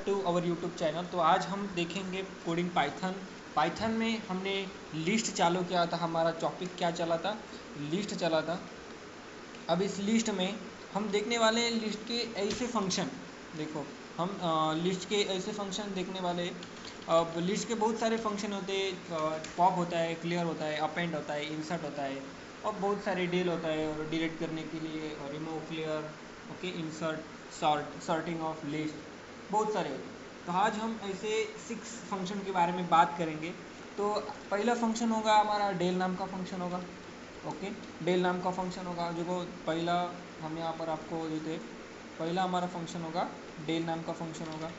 To our YouTube channel. तो आज हम देखेंगे कोडिंग पाइथन में हमने लिस्ट चालू किया था। हमारा टॉपिक क्या चला था? लिस्ट चला था। अब इस लिस्ट में हम देखने वाले हैं लिस्ट के ऐसे फंक्शन। देखो हम लिस्ट के ऐसे फंक्शन देखने वाले। अब लिस्ट के बहुत सारे फंक्शन होते हैं। पॉप होता है, क्लियर होता है, अपेंड होता है, इंसर्ट होता है और बहुत सारे डिल होता है और डिलीट करने के लिए और remove, clear, okay, insert, sorting of list, बहुत सारे होते हैं। तो आज हम ऐसे 6 फंक्शन के बारे में बात करेंगे। तो पहला फंक्शन होगा हमारा डेल नाम का फंक्शन होगा। ओके, डेल नाम का फंक्शन होगा जो को पहला हम यहाँ पर आपको देते। पहला हमारा फंक्शन होगा डेल नाम का फंक्शन होगा।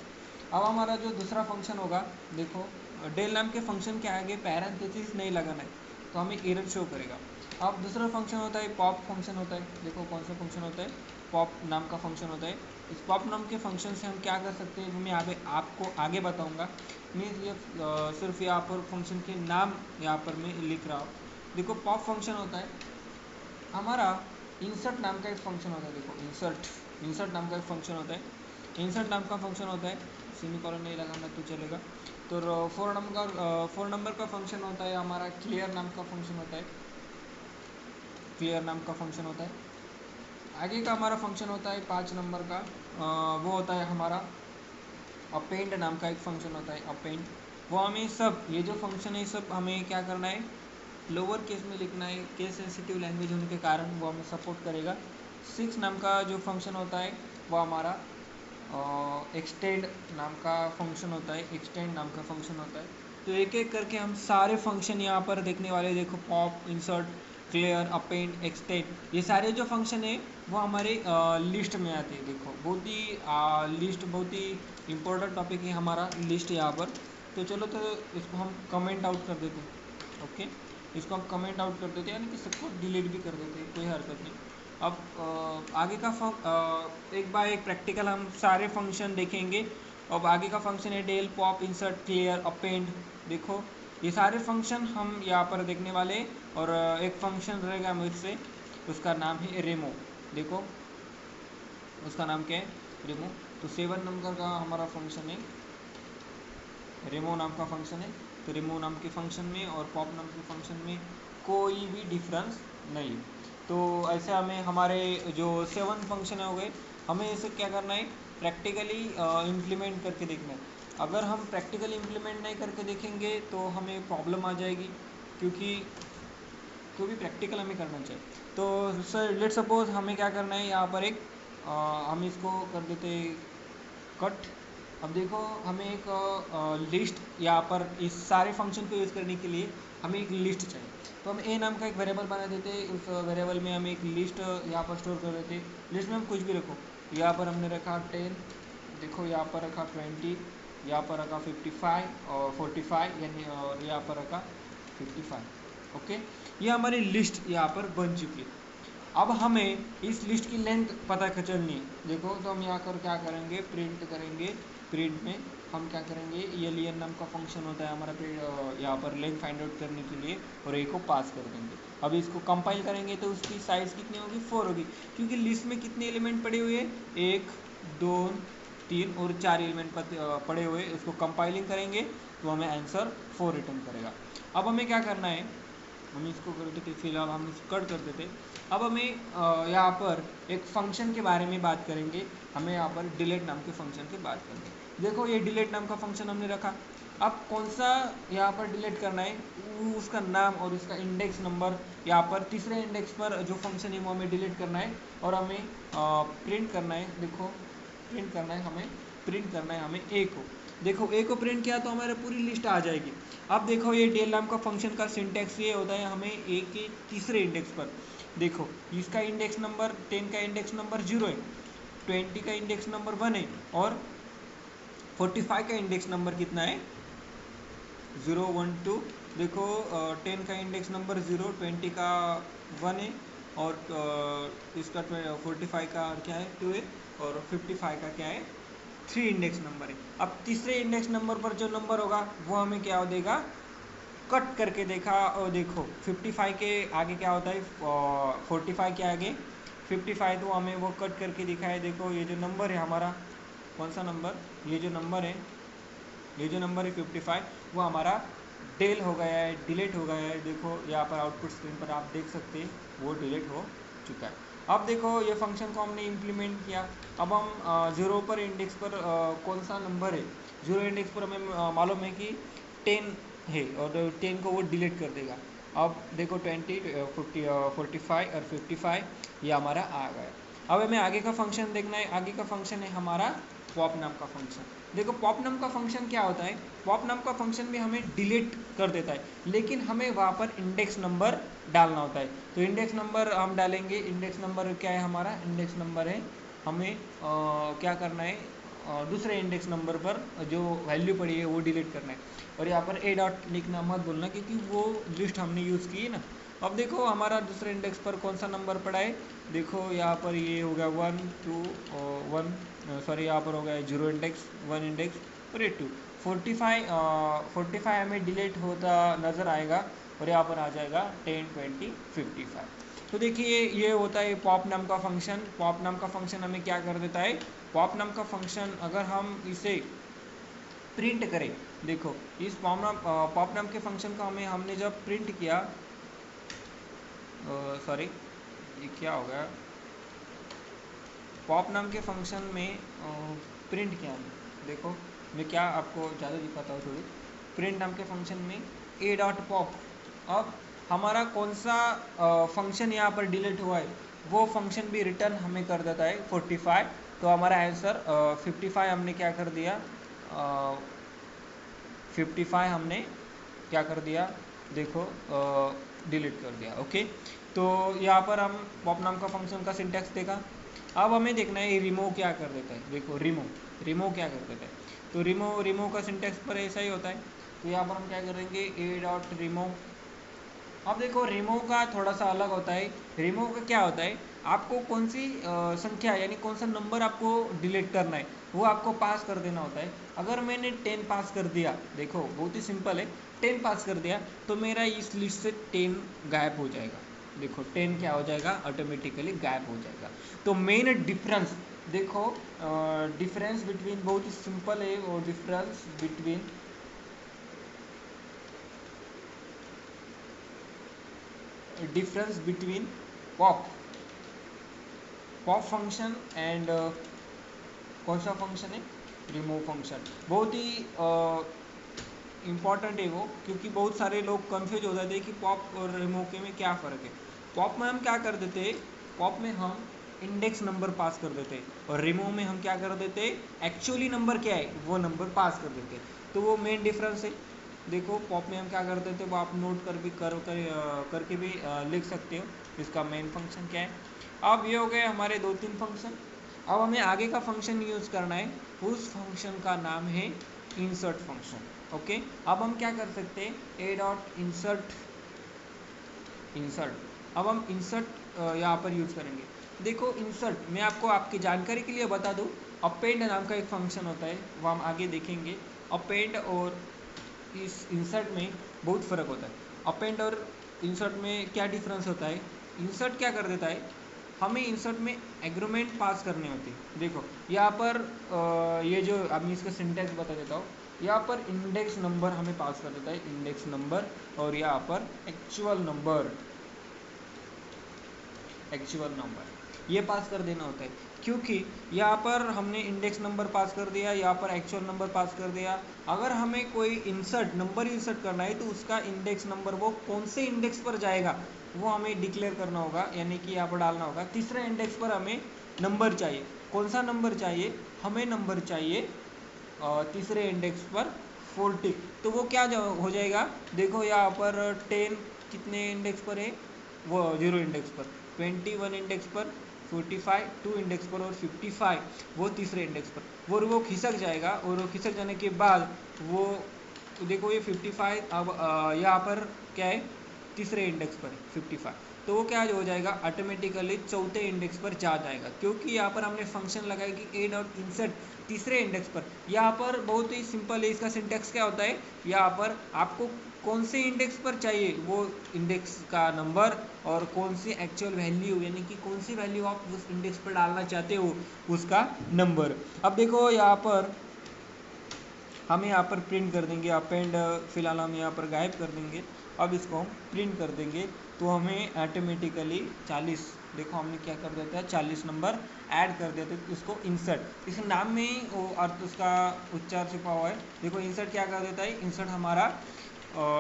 अब हमारा जो दूसरा फंक्शन होगा, देखो डेल नाम के फंक्शन के आगे पैरेंथेसिस नहीं लगाना है तो हमें एरर शो करेगा। अब दूसरा फंक्शन होता है पॉप फंक्शन होता है। देखो कौन सा फंक्शन होता है? पॉप नाम का फंक्शन होता है। इस पॉप नाम के फंक्शन से हम क्या कर सकते हैं मैं आपको आगे बताऊंगा। मैं ये सिर्फ यहाँ पर फंक्शन के नाम यहाँ पर मैं लिख रहा हूँ। देखो पॉप फंक्शन होता है हमारा। इंसर्ट नाम का एक फंक्शन होता है। देखो इंसर्ट नाम का एक फंक्शन होता है। इंसर्ट नाम का फंक्शन होता है, सेमीकोलन नहीं लगाना तो चलेगा। तो 4 नंबर का फंक्शन होता है हमारा क्लियर नाम का फंक्शन होता है। क्लियर नाम का फंक्शन होता है। आगे का हमारा फंक्शन होता है 5 नंबर का, वो होता है हमारा अपेंड नाम का एक फंक्शन होता है। अपेंड वो हमें सब ये जो फंक्शन है सब हमें क्या करना है, लोअर केस में लिखना है। केस सेंसिटिव लैंग्वेज होने के कारण वो हमें सपोर्ट करेगा। 6 नाम का जो फंक्शन होता है वो हमारा एक्सटेंड नाम का फंक्शन होता है। एक्सटेंड नाम का फंक्शन होता है। तो एक एक करके हम सारे फंक्शन यहाँ पर देखने वाले। देखो pop, insert, clear, append, extend, ये सारे जो फंक्शन है वो हमारे लिस्ट में आते हैं। देखो बहुत ही लिस्ट बहुत ही इम्पोर्टेंट टॉपिक है हमारा लिस्ट यहाँ पर। तो चलो तो इसको हम कमेंट आउट कर देते हैं। ओके, इसको हम कमेंट आउट कर देते हैं, यानी कि सबको डिलीट भी कर देते हैं, कोई हरकत नहीं। अब आगे का एक बार एक प्रैक्टिकल हम सारे फंक्शन देखेंगे। अब आगे का फंक्शन है del, pop, insert, clear, append. देखो ये सारे फंक्शन हम यहाँ पर देखने वाले। और एक फंक्शन रहेगा मुझसे, उसका नाम है रेमो। देखो उसका नाम क्या है? रेमो। तो 7 नंबर का हमारा फंक्शन है, रेमो नाम का फंक्शन है। तो रेमो नाम के फंक्शन में और पॉप नाम के फंक्शन में कोई भी डिफरेंस नहीं। तो ऐसे हमें हमारे जो 7 फंक्शन हो गए, हमें इसे क्या करना है, प्रैक्टिकली इम्प्लीमेंट करके देखना है। अगर हम प्रैक्टिकली इम्प्लीमेंट नहीं करके देखेंगे तो हमें प्रॉब्लम आ जाएगी, क्योंकि भी प्रैक्टिकल हमें करना चाहिए। तो सर लेट सपोज हमें क्या करना है यहाँ पर एक हम इसको कर देते कट। अब देखो हमें एक लिस्ट यहाँ पर इस सारे फंक्शन को यूज़ करने के लिए हमें एक लिस्ट चाहिए। तो हम ए नाम का एक वेरिएबल बना देते हैं। उस वेरिएबल में हम एक लिस्ट यहाँ पर स्टोर कर देते हैं। लिस्ट में हम कुछ भी रखो। यहाँ पर हमने रखा 10, देखो यहाँ पर रखा 20, यहाँ पर रखा 55 और 45, यानी और यहाँ पर रखा 55। ओके, ये हमारी लिस्ट यहाँ पर बन चुकी है। अब हमें इस लिस्ट की लेंथ पता चलनी है। देखो तो हम यहाँ कर क्या करेंगे, प्रिंट करेंगे। प्रिंट में हम क्या करेंगे, ये एलियन नाम का फंक्शन होता है हमारा यहाँ पर लेंथ फाइंड आउट करने के लिए, और ए को पास कर देंगे। अब इसको कंपाइल करेंगे तो उसकी साइज़ कितनी होगी, 4 होगी, क्योंकि लिस्ट में कितने एलिमेंट पड़े हुए हैं, 1, 2, 3 और 4 एलिमेंट पड़े हुए। इसको कंपाइलिंग करेंगे तो हमें आंसर 4 रिटर्न करेगा। अब हमें क्या करना है, हम इसको कर देते, फिलहाल हम इसको कट कर देते। अब हमें यहाँ पर एक फंक्शन के बारे में बात करेंगे। हमें यहाँ पर डिलीट नाम के फंक्शन की बात करेंगे। देखो ये डिलीट नाम का फंक्शन हमने रखा। अब कौन सा यहाँ पर डिलीट करना है, उसका नाम और उसका इंडेक्स नंबर, यहाँ पर तीसरे इंडेक्स पर जो फंक्शन है वो हमें डिलीट करना है और हमें प्रिंट करना है। देखो प्रिंट करना है हमें ए को। देखो ए को प्रिंट किया तो हमारे पूरी लिस्ट आ जाएगी। अब देखो ये डेल नाम का फंक्शन का सिंटैक्स ये होता है, हमें ए के तीसरे इंडेक्स पर, देखो इसका इंडेक्स नंबर 10 का इंडेक्स नंबर 0 है, 20 का इंडेक्स नंबर 1 है और 45 का इंडेक्स नंबर कितना है, 0, 1, 2। देखो 10 का इंडेक्स नंबर 0, 20 का 1 है और इसका 45 का क्या है, 2 है और 55 का क्या है, 3 इंडेक्स नंबर है। अब तीसरे इंडेक्स नंबर पर जो नंबर होगा वो हमें क्या देगा, कट करके देखा। और देखो 55 के आगे क्या होता है, 45 के आगे 55, तो हमें वो कट करके दिखा है। देखो ये जो नंबर है हमारा कौन सा नंबर, ये जो नंबर है 55 वो हमारा डेल हो गया है, डिलीट हो गया है। देखो यहाँ पर आउटपुट स्क्रीन पर आप देख सकते हैं वो डिलीट हो चुका है। अब देखो ये फंक्शन को हमने इम्प्लीमेंट किया। अब हम ज़ीरो पर इंडेक्स पर कौन सा नंबर है, ज़ीरो इंडेक्स पर हमें मालूम है कि 10 है और 10 को वो डिलीट कर देगा। अब देखो 20, 45 और 55 ये हमारा आ गया। अब हमें आगे का फंक्शन देखना है। आगे का फंक्शन है हमारा पॉप नाम का फंक्शन। देखो पॉप नाम का फंक्शन क्या होता है, पॉप नाम का फंक्शन भी हमें डिलीट कर देता है, लेकिन हमें वहाँ पर इंडेक्स नंबर डालना होता है। तो इंडेक्स नंबर हम डालेंगे। इंडेक्स नंबर क्या है हमारा, इंडेक्स नंबर है हमें क्या करना है, दूसरे इंडेक्स नंबर पर जो वैल्यू पड़ी है वो डिलीट करना है। और यहाँ पर ए डॉट लिखना मत बोलना, क्योंकि वो लिस्ट हमने यूज़ की है ना। अब देखो हमारा दूसरे इंडेक्स पर कौन सा नंबर पड़ा है, देखो यहाँ पर ये हो गया 1 2 1, सॉरी यहाँ पर हो गया 0 इंडेक्स, 1 इंडेक्स और ये 2, 45 हमें डिलीट होता नज़र आएगा और यहाँ पर आ जाएगा 10 20 55। तो देखिए ये होता है पॉप नाम का फंक्शन। पॉप नाम का फंक्शन हमें क्या कर देता है, पॉप नाम का फंक्शन अगर हम इसे प्रिंट करें, देखो इस पॉप नाम के फंक्शन को हमने जब प्रिंट किया, सॉरी ये क्या हो गया, पॉप नाम के फंक्शन में प्रिंट किया हमने। देखो मैं क्या आपको ज़्यादा दिखाता हूँ थोड़ी। प्रिंट नाम के फंक्शन में ए डॉट पॉप, अब हमारा कौन सा फंक्शन यहाँ पर डिलीट हुआ है वो फंक्शन भी रिटर्न हमें कर देता है 45। तो हमारा आंसर 55 हमने क्या कर दिया, 55 हमने क्या कर दिया, देखो डिलीट कर दिया। ओके, तो यहाँ पर हम पॉप नाम का फंक्शन का सिंटैक्स देखा। अब हमें देखना है रिमूव क्या कर देता है। देखो रिमूव क्या कर देता है, तो रिमूव का सिंटैक्स पर ऐसा ही होता है। तो यहाँ पर हम क्या करेंगे, ए डॉट रिमूव। अब देखो रिमूव का थोड़ा सा अलग होता है। रिमूव का क्या होता है, आपको कौन सी संख्या यानी कौन सा नंबर आपको डिलीट करना है वो आपको पास कर देना होता है। अगर मैंने 10 पास कर दिया, देखो बहुत ही सिंपल है, 10 पास कर दिया तो मेरा इस लिस्ट से 10 गायब हो जाएगा। देखो 10 क्या हो जाएगा, ऑटोमेटिकली गायब हो जाएगा। तो मेन डिफरेंस देखो, डिफरेंस बिटवीन, बहुत ही सिंपल है वो difference between pop function and कौन सा फंक्शन है, रिमूव फंक्शन। बहुत ही इम्पॉर्टेंट है वो, क्योंकि बहुत सारे लोग कंफ्यूज हो जाते हैं कि पॉप और रिमूव के में क्या फ़र्क है। पॉप में हम क्या कर देते हैं, पॉप में हम इंडेक्स नंबर पास कर देते हैं और रिमूव में हम क्या कर देते हैं, एक्चुअली नंबर क्या है वो नंबर पास कर देते हैं। तो वो मेन डिफरेंस है। देखो पॉप में हम क्या करते थे वो आप नोट करके भी लिख सकते हो, इसका मेन फंक्शन क्या है। अब ये हो गए हमारे 2-3 फंक्शन। अब हमें आगे का फंक्शन यूज़ करना है, उस फंक्शन का नाम है इंसर्ट फंक्शन। ओके, अब हम क्या कर सकते हैं, ए डॉट इंसर्ट। अब हम इंसर्ट यहाँ पर यूज़ करेंगे। देखो इंसर्ट, मैं आपको आपकी जानकारी के लिए बता दूँ, अपेंड नाम का एक फंक्शन होता है, वो हम आगे देखेंगे। अपेंड और इस इंसर्ट में बहुत फ़र्क होता है। अपेंड और इंसर्ट में क्या डिफरेंस होता है, इंसर्ट क्या कर देता है, हमें इंसर्ट में एग्रीमेंट पास करने होते हैं। देखो यहाँ पर ये जो अब मैं इसका सिंटैक्स बता देता हूँ। यहाँ पर इंडेक्स नंबर हमें पास कर देता है, इंडेक्स नंबर, और यहाँ पर एक्चुअल नंबर ये पास कर देना होता है। क्योंकि यहाँ पर हमने इंडेक्स नंबर पास कर दिया, यहाँ पर एक्चुअल नंबर पास कर दिया। अगर हमें कोई नंबर इंसर्ट करना है तो उसका इंडेक्स नंबर वो कौन से इंडेक्स पर जाएगा वो हमें डिक्लेयर करना होगा, यानी कि यहाँ पर डालना होगा। तीसरे इंडेक्स पर हमें नंबर चाहिए, कौन सा नंबर चाहिए, हमें नंबर चाहिए तीसरे इंडेक्स पर 40। तो वो क्या हो जाएगा, देखो यहाँ पर 10 कितने इंडेक्स पर है, वो 0 इंडेक्स पर, 21 इंडेक्स पर, 45 2 इंडेक्स पर और 55 वो तीसरे इंडेक्स पर। वो खिसक जाएगा, और वो खिसक जाने के बाद वो देखो ये 55 अब यहाँ पर क्या है, तीसरे इंडेक्स पर है 55। तो वो क्या हो जाएगा, ऑटोमेटिकली चौथे इंडेक्स पर जा जाएगा, क्योंकि यहाँ पर हमने फंक्शन लगाया कि ए डॉट इंसर्ट तीसरे इंडेक्स पर। यहाँ पर बहुत ही सिंपल है, इसका सिंटेक्स क्या होता है, यहाँ पर आपको कौन से इंडेक्स पर चाहिए वो इंडेक्स का नंबर और कौन सी एक्चुअल वैल्यू, यानी कि कौन सी वैल्यू आप उस इंडेक्स पर डालना चाहते हो उसका नंबर। अब देखो यहाँ पर हम यहाँ पर प्रिंट कर देंगे अपेंड, फिलहाल हम यहाँ पर गायब कर देंगे। अब इसको हम प्रिंट कर देंगे तो हमें ऑटोमेटिकली 40, देखो हमने क्या कर देता है 40 नंबर ऐड कर देते हैं उसको इंसर्ट, इस नाम में ही वो अर्थ उसका उच्चार छुपा हुआ है। देखो इंसर्ट क्या कर देता है, इंसर्ट हमारा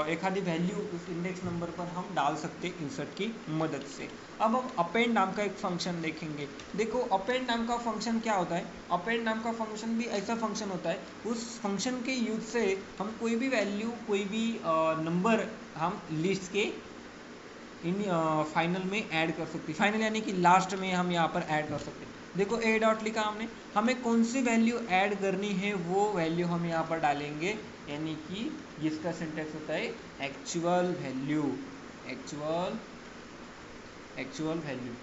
एक आधी वैल्यू उस इंडेक्स नंबर पर हम डाल सकते हैं इंसर्ट की मदद से। अब हम अपेंड नाम का एक फंक्शन देखेंगे। देखो अपेंड नाम का फंक्शन क्या होता है, अपेंड नाम का फंक्शन भी ऐसा फंक्शन होता है, उस फंक्शन के यूज से हम कोई भी वैल्यू, कोई भी नंबर हम लिस्ट के इन फाइनल में ऐड कर सकते हैं, फाइनल यानी कि लास्ट में हम यहाँ पर ऐड कर सकते हैं। देखो ए डॉट लिखा हमने, हमें कौन सी वैल्यू ऐड करनी है वो वैल्यू हम यहाँ पर डालेंगे, यानी कि जिसका सिंटेक्स होता है एक्चुअल वैल्यू, एक्चुअल वैल्यू।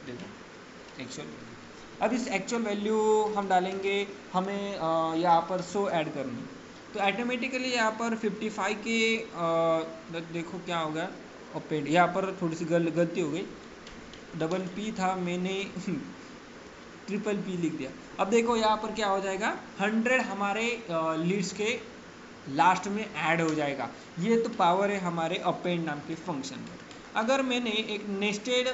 देखो एक्चुअल वैल्यू, अब इस एक्चुअल वैल्यू हम डालेंगे, हमें यहाँ पर 100 ऐड करनी, तो ऑटोमेटिकली यहाँ पर 55 के देखो क्या होगा अपेंड, यहाँ पर थोड़ी सी गलती हो गई, डबल पी था मैंने ट्रिपल पी लिख दिया। अब देखो यहाँ पर क्या हो जाएगा, 100 हमारे लिस्ट के लास्ट में ऐड हो जाएगा। ये तो पावर है हमारे अपेंड नाम के फंक्शन में। अगर मैंने एक नेस्टेड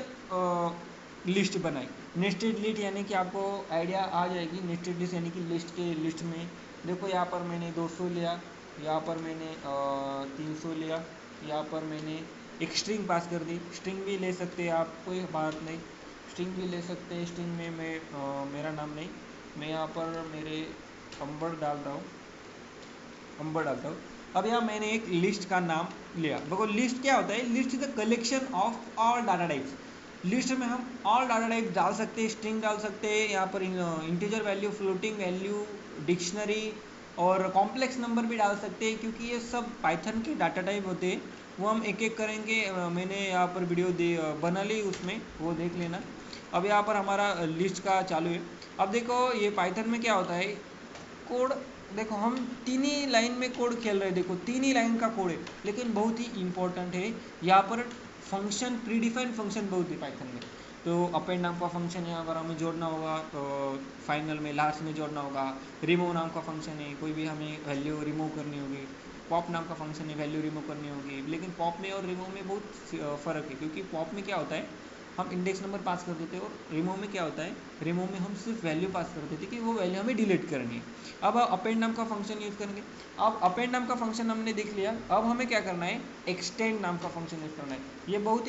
लिस्ट बनाई, नेस्टेड लिस्ट यानी कि आपको आइडिया आ जाएगी, नेस्टेड लिस्ट यानी कि लिस्ट के लिस्ट में देखो यहाँ पर मैंने 200 लिया, यहाँ पर मैंने 300 लिया, यहाँ पर मैंने एक स्ट्रिंग पास कर दी, स्ट्रिंग भी ले सकते हैं आप, कोई बात नहीं, स्ट्रिंग भी ले सकते हैं। स्ट्रिंग में मैं मेरा नाम नहीं, मैं यहाँ पर मेरे अंबर डाल रहा हूँ, अंबर डालता हूँ। अब यहाँ मैंने एक लिस्ट का नाम लिया। देखो लिस्ट क्या होता है, list is the collection of all data types. List में हम ऑल डाटा टाइप डाल सकते हैं, स्ट्रिंग डाल सकते हैं, यहाँ पर integer value, floating value, dictionary और कॉम्प्लेक्स नंबर भी डाल सकते हैं, क्योंकि ये सब पाइथन के डाटा टाइप होते हैं। वो हम एक एक करेंगे, मैंने यहाँ पर वीडियो बना ली, उसमें वो देख लेना। अब यहाँ पर हमारा लिस्ट का चालू है। अब देखो ये पाइथन में क्या होता है, कोड देखो हम 3 ही लाइन में कोड खेल रहे हैं, देखो 3 ही लाइन का कोड है, लेकिन बहुत ही इंपॉर्टेंट है यहाँ पर फंक्शन, प्रीडिफाइंड फंक्शन बहुत है पाइथन में। तो अपेंड नाम का फंक्शन है, अगर हमें जोड़ना होगा तो फाइनल में लास्ट में जोड़ना होगा। रिमूव नाम का फंक्शन है, कोई भी हमें वैल्यू रिमूव करनी होगी। पॉप नाम का फंक्शन है, वैल्यू रिमूव करनी होगी। लेकिन पॉप में और रिमूव में बहुत फ़र्क है, क्योंकि पॉप में क्या होता है हम इंडेक्स नंबर पास कर देते हैं, और रिमूव में क्या होता है, रिमूव में हम सिर्फ वैल्यू पास कर देते कि वो वैल्यू हमें डिलीट करनी है। अब अपेंड नाम का फंक्शन यूज़ करेंगे। अब अपेंड नाम का फंक्शन हमने देख लिया, अब हमें क्या करना है, एक्सटेंड नाम का फंक्शन यूज़ करना है। ये बहुत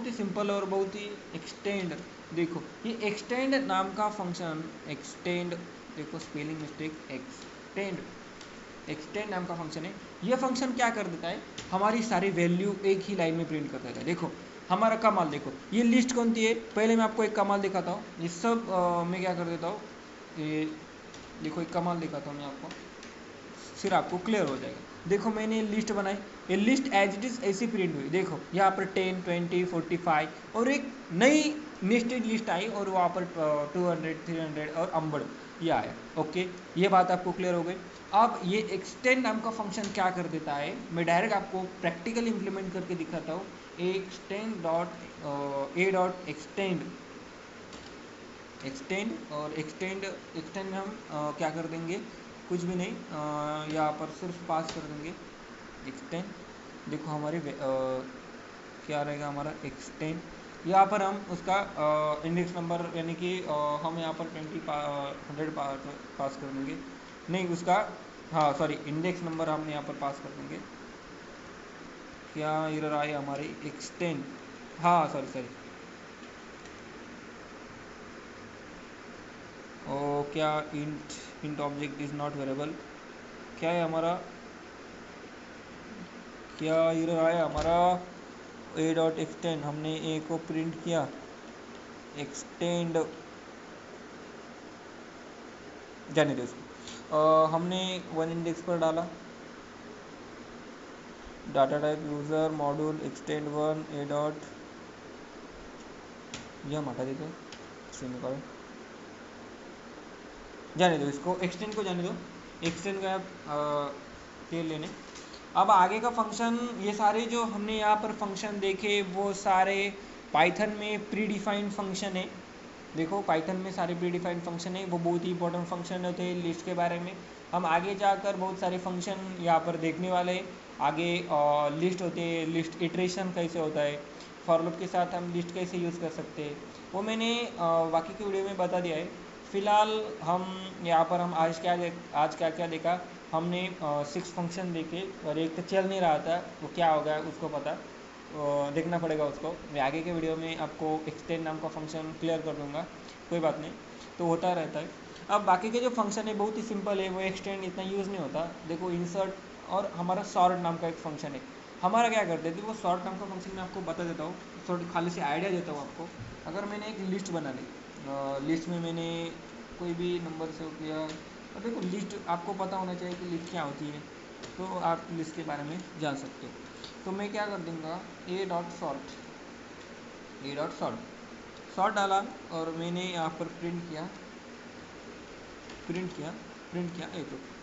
ही सिंपल और बहुत ही एक्सटेंड, देखो ये एक्सटेंड नाम का फंक्शन, एक्सटेंड, देखो स्पेलिंग मिस्टेक, एक्सटेंड नाम का फंक्शन है। ये फंक्शन क्या कर देता है, हमारी सारी वैल्यू एक ही लाइन में प्रिंट कर देता है। देखो हमारा कमाल, देखो ये लिस्ट कौन सी है, पहले मैं आपको एक कमाल दिखाता हूँ। ये सब मैं क्या कर देता हूँ, ये देखो एक कमाल दिखाता हूँ मैं आपको, फिर आपको क्लियर हो जाएगा। देखो मैंने लिस्ट बनाई, ये लिस्ट एज इट इज़ ऐसी प्रिंट हुई। देखो यहाँ पर 10, 20, 45 और एक नई नेस्टेड लिस्ट आई, और वहाँ पर 200, 300 और अंबड़ ये आया। ओके, ये बात आपको क्लियर हो गई। अब ये एक्सटेंड नाम का फंक्शन क्या कर देता है, मैं डायरेक्ट आपको प्रैक्टिकल इंप्लीमेंट करके दिखाता हूँ। Extend dot A dot extend, और एक्सटेंड में हम क्या कर देंगे, कुछ भी नहीं, यहाँ पर सिर्फ पास कर देंगे एक्सटेंड। देखो हमारे क्या रहेगा हमारा एक्सटेंड, यहाँ पर हम उसका इंडेक्स नंबर यानी कि हम यहाँ पर 100 पास कर देंगे, नहीं उसका, हाँ सॉरी, इंडेक्स नंबर हम यहाँ पर पास कर देंगे। क्या एरर आए हमारी, एक्सटेंड, हाँ सॉरी, क्या int object is not variable, क्या है हमारा, क्या एरर आया हमारा, ए डॉट एक्सटेंड, हमने ए को प्रिंट किया, एक्सटेंड जाने दो उसको, हमने 1 इंडेक्स पर डाला, data type user module extend 1 ए डॉट ये हम हटा देते हैं, एक्सटेंड का जाने दो, इसको एक्सटेंड को जाने दो, एक्सटेंड का तेल लेने। अब आगे का फंक्शन, ये सारे जो हमने यहाँ पर फंक्शन देखे वो सारे पाइथन में प्री डिफाइंड फंक्शन है। देखो पाइथन में सारे प्री डिफाइंड फंक्शन है, वो बहुत ही इंपॉर्टेंट फंक्शन होते हैं लिस्ट के बारे में। हम आगे जाकर बहुत सारे फंक्शन यहाँ पर देखने वाले हैं। आगे लिस्ट होती है, लिस्ट इटरेशन कैसे होता है, फॉर लूप के साथ हम लिस्ट कैसे यूज़ कर सकते हैं, वो मैंने बाकी के वीडियो में बता दिया है। फ़िलहाल हम यहाँ पर हम आज क्या क्या देखा, हमने 6 फंक्शन देखे और एक तो चल नहीं रहा था, वो क्या होगा उसको पता देखना पड़ेगा उसको। मैं आगे के वीडियो में आपको एक्सटेंड नाम का फंक्शन क्लियर कर दूंगा, कोई बात नहीं, तो होता रहता है। अब बाकी के जो फंक्शन है बहुत ही सिंपल है, वो एक्सटेंड इतना यूज़ नहीं होता। देखो इंसर्ट और हमारा सॉर्ट नाम का एक फंक्शन है, हमारा क्या करते थे, वो सॉर्ट नाम का फंक्शन मैं आपको बता देता हूँ, थोड़ी खाली से आइडिया देता हूँ आपको। अगर मैंने एक लिस्ट बना ली, लिस्ट में मैंने कोई भी नंबर सेव किया, और देखो लिस्ट आपको पता होना चाहिए कि लिस्ट क्या होती है, तो आप लिस्ट के बारे में जान सकते हो। तो मैं क्या कर दूँगा, ए डॉट सॉर्ट डाला और मैंने यहाँ पर प्रिंट किया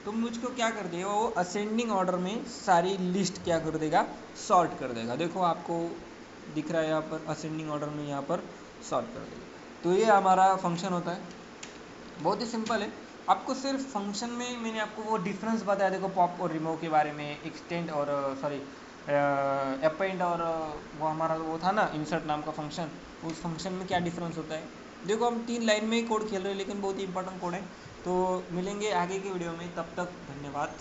तो मुझको क्या कर देगा, वो असेंडिंग ऑर्डर में सारी लिस्ट क्या कर देगा, सॉर्ट कर देगा। देखो आपको दिख रहा है यहाँ पर असेंडिंग ऑर्डर में यहाँ पर सॉर्ट कर देगा। तो ये हमारा फंक्शन होता है, बहुत ही सिंपल है। आपको सिर्फ फंक्शन में मैंने आपको वो डिफरेंस बताया, देखो पॉप और रिमूव के बारे में, एक्सटेंड और अपेंड और वो हमारा वो था ना इंसर्ट नाम का फंक्शन, उस फंक्शन में क्या डिफरेंस होता है। देखो हम 3 लाइन में ही कोड खेल रहे हैं, लेकिन बहुत ही इंपॉर्टेंट कोड है। तो मिलेंगे आगे की वीडियो में, तब तक धन्यवाद।